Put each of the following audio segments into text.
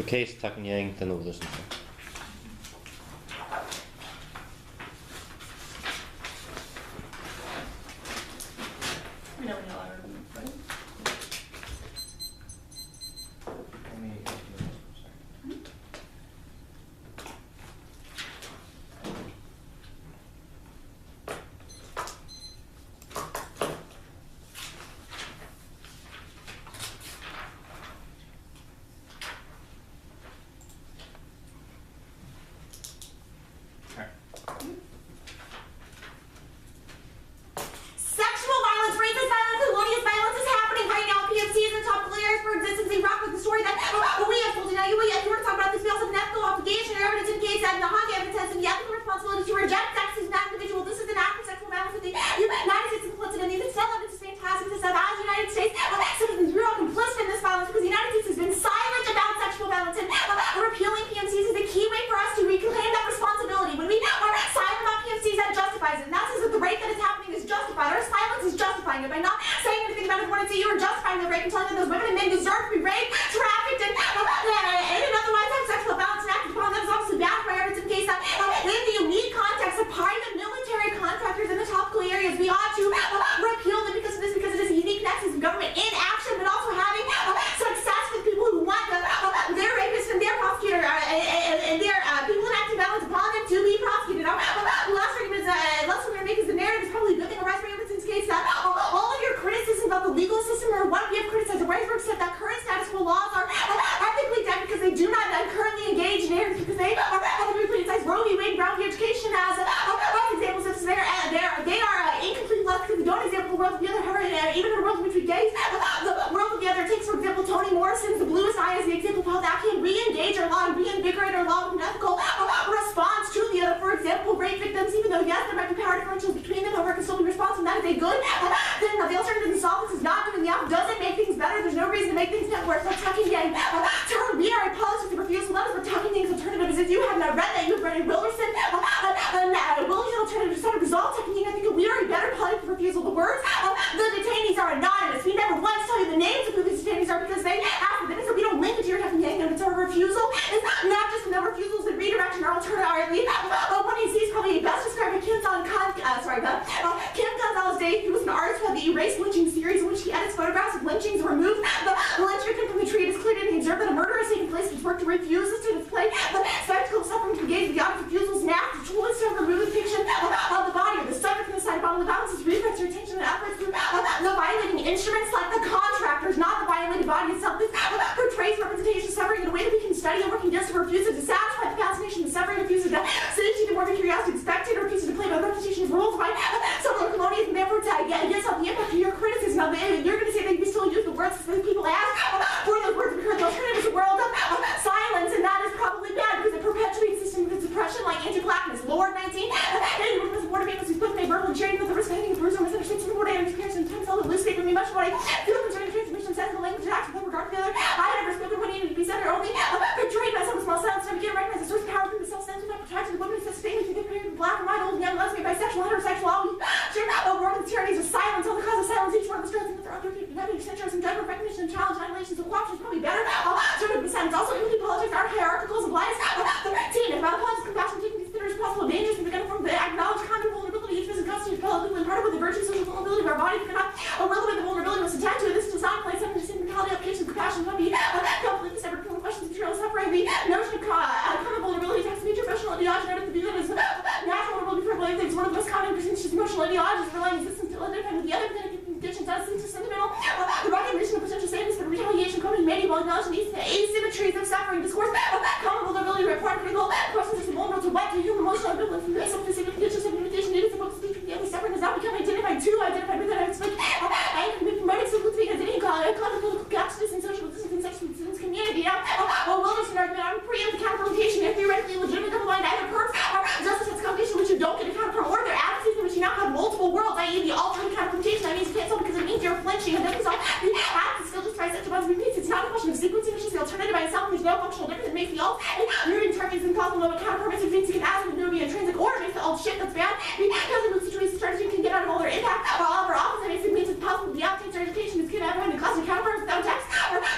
So case taken yang den others.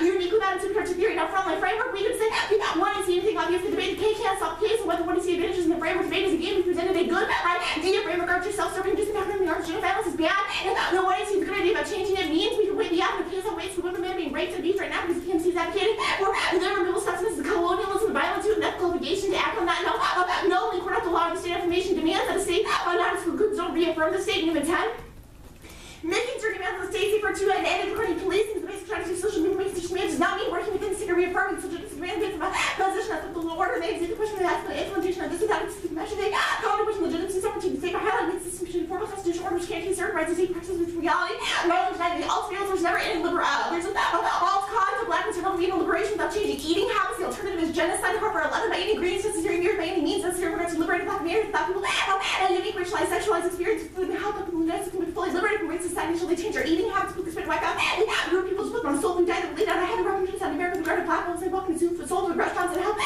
Unique without a supercharged theory. Now, from my framework, we could say, one is the anything obvious, the debate, the K can't stop K, so whether one is the advantages in the framework debate is a game, we presented a good idea, framework, archer, self-serving, just about the archer, violence is bad, and the one is the good idea about changing it means we can weigh the outcome of case on ways for women men being raped and abused right now because the PMC is advocating for the removal substance, the colonialism, the violence, and ethical obligation to act on that. No, link, we're not the law of the state information demands that the state, not as goods don't reaffirm the state. Number 10. Making certain demands of the state safer to and according to policing the basic strategy of social movement does not mean working within the state or reaffirming such a mandates of a position of the law order. They exist the question of the implementation of this without a specific measure. They call the question of legitimacy sovereignty to state by highlighting the system between formal constitutional order which can't be certain rights and state practices which reality. Knowledge that the alternative there's never any there's all cause of black and survival and liberation without changing eating habits. The alternative is genocide. However, 11 by any ingredients necessary by any means necessary in order to liberate black Americans without people and unique racialized, sexualized experiences for the health of people can be fully liberated from race society until they change their eating habits, put this way to wipe out group people just put them on soul food diet that laid down. I had a reference on American regarded black folks and welcome to soul food restaurants and health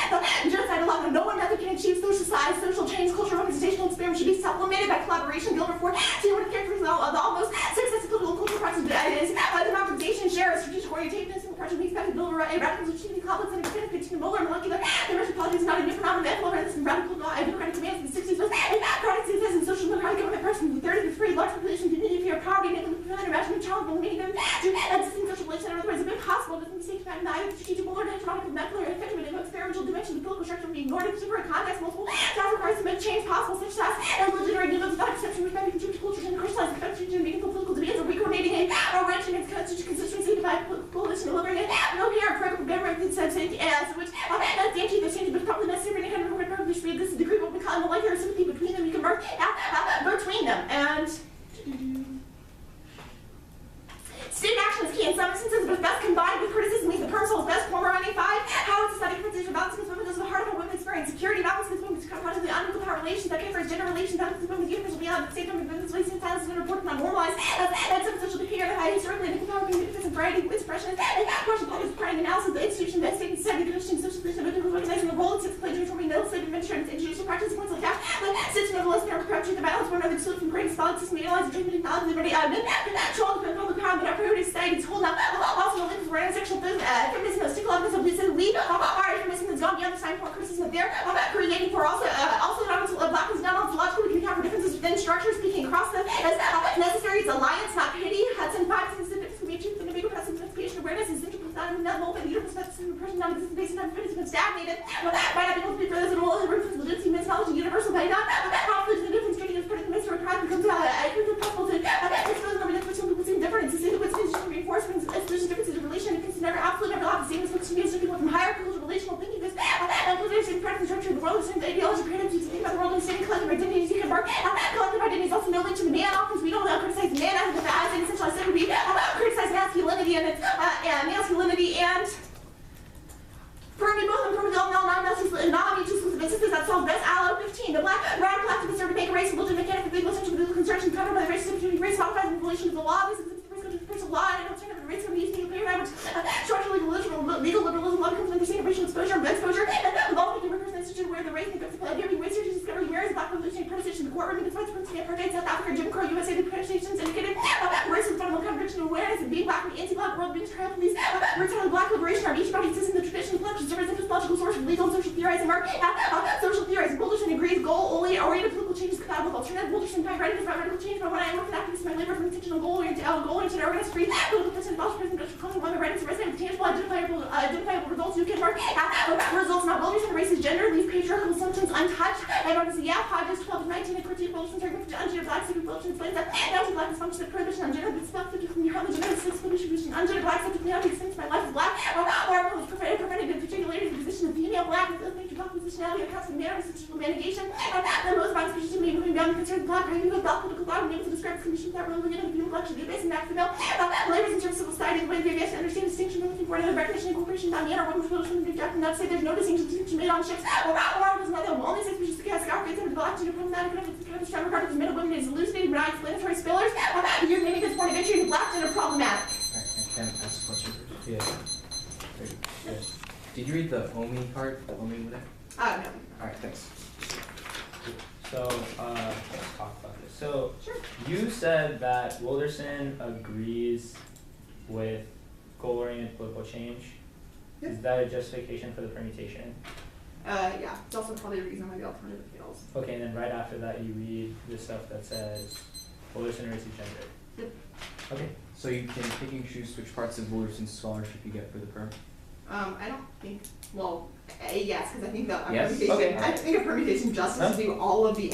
genocide along with no one method can achieve social size, social change, cultural representational experiment should be supplemented by collaboration. Gilbert Ford, see what the characteristics of the almost successful political cultural practices is democratization, share, strategic orientation, and project we expect to build a radical achieving complex and extended continuum molar molecular diversity politics is not a new phenomenon. Ethical radical democratic demands in the 60s was democratic success and social democratic government person in the 30s with free large population community fear poverty and imagining challenge will meaning them to existing social relations and otherwise if impossible doesn't mistake fact neither strategic molar and economic medical or effective and experimental dimension of the political structure being ignored in contemporary context multiple task requires to make change possible such as and legitimate movements without exception which might be contributed to cultures and crystallized effective and meaningful political demands or recoordinating a wrenching its constituency divide coalition delivering it no PR program government consent as which that's the entity that changes but probably necessary to kind of this degree will become a molecular sympathy between them you can work between them and state action is key in some instances, but best combined with criticism means the personal is best. Former RNA 5, how it's a study of balance against women goes to the heart of a women's experience. Security, balance against women to confront the unequal power relations that favors gender relations, balance against women's universal beyond the state government business relations, silence and important not normalized as some social behavior that high historically unequal power between difference and variety, expression, and question public pride analysis, the institution, the state, and society, the conditioning, social position, and recognizing the role it takes to play to reforming the state administration, and introducing practice points like that, system of the lesbian perpetuate the balance, one another excluded from creating solid system, analyzing, treatment, knowledge, liberty, control, and public power, but our priority society is holding up. Also, the links where sexual feminism is stickle up, so we are feminism has gone beyond the sign for criticism of their creating for also not black is not ontological. We can account for differences within structures, speaking across them as necessary. It's alliance, not pity. Hudson 5 specifics can be achieved in a bigger participation awareness is central not not open, the universe not the person not existing based on fitness been stagnated. By not being able to be further than all other reference legitimacy, methodology, universal by not conflict the difference trading as part of the mystery crime becomes possible to expose number difference from people seem different. It's the same with reinforcements, there's differences in relation, and it's never absolutely never have the same as what to people from higher cultural relational thinking. This and in practice structure of the world, the ideology creative to think about the world and understanding collective identities. You can work collective identities also no link to the man. Often we don't criticize the man as the as an essential I said would be criticize masculinity and its masculinity and for me, both improving all non-mutual basis that solves best. Allo 15. The black radical activists are to make race legitimate mechanic legal essential to legal construction covered by the race between race modified in relation to the law. This is the first of law and alternative race from using nuclear language. Structural legal liberalism, law becomes understanding racial exposure and exposure. And law making workers instituted where the race and principle of every research is discovery where is black revolutionary protestation in the courtroom and despite the principle of apartheid, South Africa, Jim Crow, USA, the protestations indicated race and fundamental contradiction of awareness and being black and the anti-black world being trial police. Return of black liberation are each body exists in the traditional collections. There is a logical source of legal and social theorizing mark. Social theorizing. Bulderson agrees goal-oriented political change is compatible with alternative. Bulderson by writing about radical change, but when I work with activists, my labor from intentional goal-oriented organized free political person, false person, cultural women, writing to resonate with tangible, identifiable results. You can work results. Not Bulderson erases gender, leave patriarchal assumptions untouched. And obviously, yeah, Hodges 12-19 and critique Bulderson's argument to ungender black city Bulderson explains that anti-black is function of prohibition on gender, but it's not from your the gender system distribution. Ungender black subject now makes sense. My life is black. Or was prevented the particularity of the position of female black with the black positionality across the manner of sexual mitigation. The most violent species to me moving beyond the concern of black, you know, black political law, names to describe conditions that relevant in the female black should be based in that female. Labors in terms of civil society, the way they to understand distinction between for another recognition and incorporation on man or woman's children to reject and not say there's no distinction made on ships or was another only sex species to cast out creates the black gender problematic kind of strong regard as men and women is elucidated but not explanatory spillers. You're making this point of entry to black gender problematic. Alright, can I ask a question? Yeah. Very good. Did you read the OMI part? The OMI with it? No. Alright, thanks. So, let's talk about this. So, sure. You said that Wilderson agrees with goal-oriented political change. Yep. Is that a justification for the permutation? Yeah, it's also probably a reason why the alternative fails. Okay, and then right after that you read the stuff that says Fullerton race is gender. Yep. Okay. So you can pick and choose which parts of Woolerson's scholarship you get for the perm? I don't think, well, yes, because I think that Yes? permutation, Okay. I think a permutation just Huh? to do all of the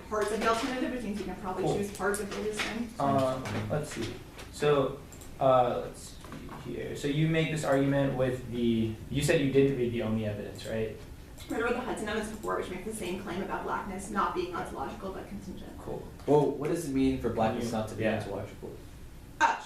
parts of the alternative, which means you can probably Cool. choose parts of this thing. Let's see. So, let's see here. So you make this argument with you said you did read the OMI evidence, right? I read the Hudson evidence before, which makes the same claim about blackness not being ontological but contingent. Cool. Well, what does it mean for blackness not to be Yeah. ontological?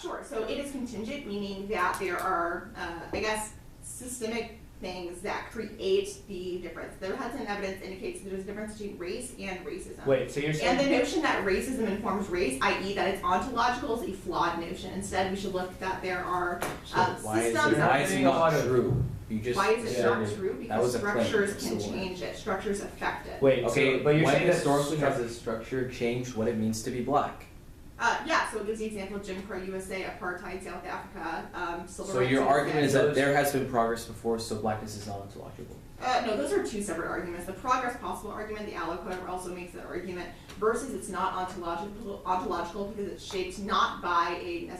Sure. So it is contingent, meaning that there are, I guess, systemic things that create the difference. The Hudson evidence indicates that there's a difference between race and racism. Wait, so you're saying And the notion that racism informs race, i.e. that it's ontological, is a flawed notion. Instead, we should look that there are So why is systems it, why is it not true? You just Why is it not asserted true? that Because was a claim, structures so can what? change it. Structures affect it. wait, Okay, so, but you're when saying that historically has a structure changed what it means to be black? Yeah, so it gives the example of Jim Crow USA, apartheid South Africa, civil So rights. your in argument is that Canada. there has been progress before, so blackness is not ontological. No, those are two separate arguments. The progress possible argument, the Allo Code also makes that argument, versus it's not ontological because it's shaped not by a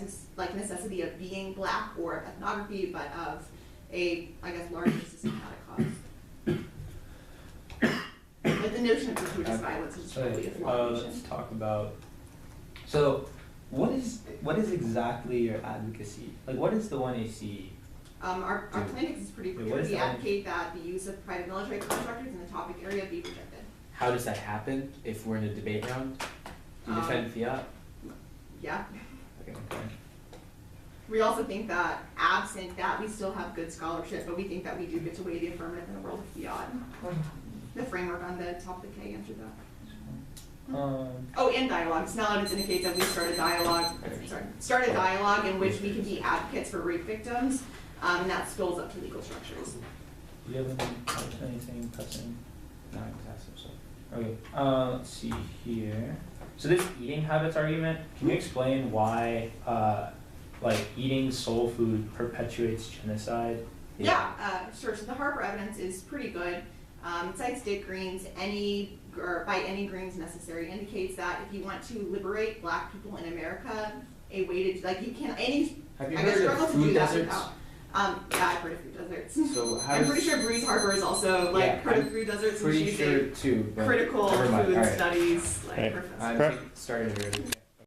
necessity of being black or of ethnography, but of a, I guess, larger systematic cause. But the notion of gratuitous violence is totally a flawed let's notion. talk about. So, what is exactly your advocacy? Like, what is the 1AC? Our plaintiff is pretty Wait, clear. what is We that? advocate that the use of private military contractors in the topic area be rejected. How does that happen if we're in a debate round? Do you defend fiat? Yeah. Okay. We also think that absent that, we still have good scholarship, but we think that we do get to weigh the affirmative in the world of fiat. The framework on the top of the K answered that. Oh, and dialogue. Snell evidence indicates that we start a dialogue in which we can be advocates for rape victims, and that spills up to legal structures. Do you have anything pressing? No, I can ask some stuff. Okay, let's see here. So this eating habits argument, can you explain why, like, eating soul food perpetuates genocide? Yeah, sure. So the Harper evidence is pretty good. It cites Dick Green's by any means necessary, indicates that if you want to liberate black people in America, a way to, like, you can't, Have you I guess heard struggle of to do food that deserts? without, yeah, I've heard of food deserts. So how I'm does, pretty sure Breeze Harbor is also, like, Yeah, heard of I'm food deserts, and pretty she's sure a too, but critical never mind. food All right. studies, like, Right. professor. I'm starting to hear it.